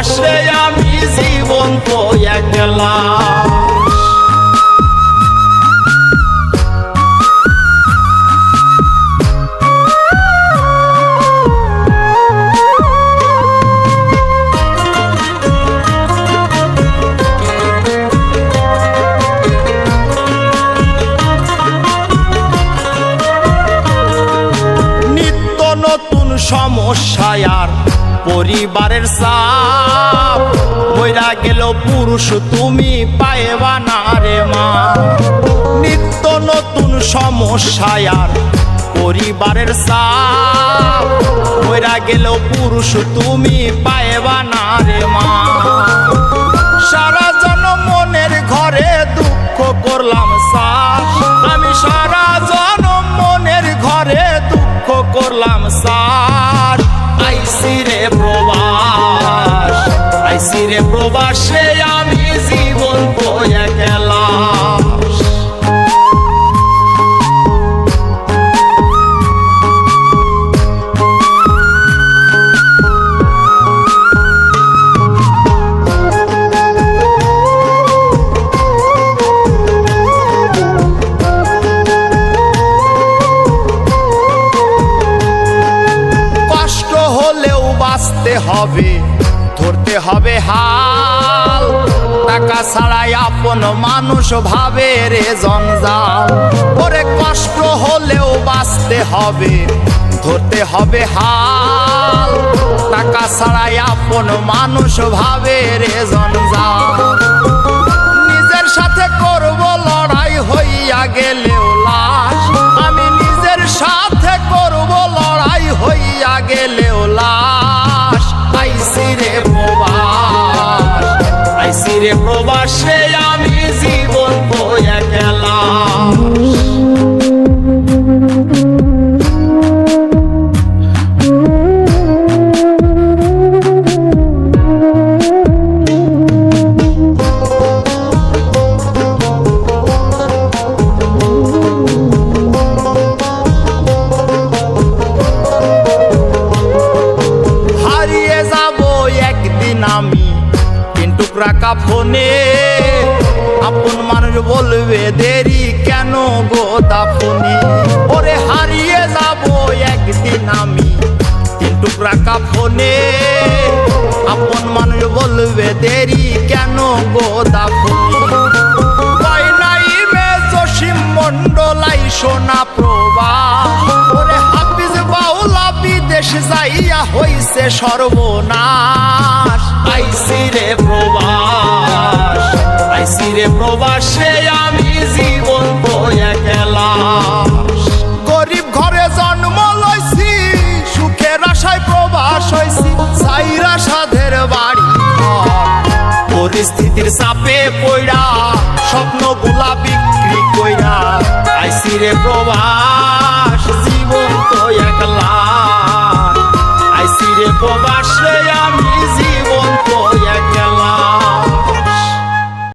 প্রবাসে আমি জীবন তো একলা। নতুন সমস্যায় আর পরিবারের চাপ, বইরা গেল পুরুষ তুমি পাইবা না রে মা। নিত্য নতুন সমস্যায় আর পরিবারের চাপ, বইরা গেল পুরুষ তুমি পাইবা না রে মা। সারা জনম মনের ঘরে দুঃখ করলাম চাষ, আমি সারা জনম মনের ঘরে দুঃখ করলাম সার। আইসি রে প্রবাস, আইসি রে প্রবাসে আমি জীবন তো একলা। বাঁচতে হবে, ধরতে হবে হাল, টাকা ছাড়াই আপন মানুষ ভাবে রে জঞ্জাল। ওরে কষ্ট হলেও বাঁচতে হবে, ধরতে হবে হাল, টাকা ছাড়াই আপন মানুষ ভাবে রে জঞ্জাল। নিজের সাথে করব লড়াই হইয়া গেলেও লাশ, আমি নিজের সাথে করব লড়াই হইয়া গেলেও লাশ। আইসি রে প্রবাস, আইসি রে প্রবাসে আমি জীবন তো একলা। আমি তিন টুকরা কাফনে, আপন মানুষ বলবে দেরি কেন গো দাফনে। ওরে হারিয়ে যাব একদিন আমি তিন টুকরা কাফনে, আপন মানুষ বলবে দেরি কেন গো দাফনে। কয়নাই মে জসিম মন্ডলাই সোনা প্রবাস, ওরে হাফিজ বাউলা বিদেশ যাইয়া হইছে সর্বনাশ। আইসি রে প্রবাস, আইসি রে প্রবাসে আমি জীবন তো একলা। গরিব ঘরে জন্ম লইছি, সুখের আশায় প্রবাস হইছি, ছাইরা সাধের বাড়ি পরিস্থিতির চাপে পইড়া স্বপ্নগুলা বিক্রি কইরা। আইসি রে প্রবাস জীবন তো একলা, আইসি রে প্রবাসে আমি জীবন তো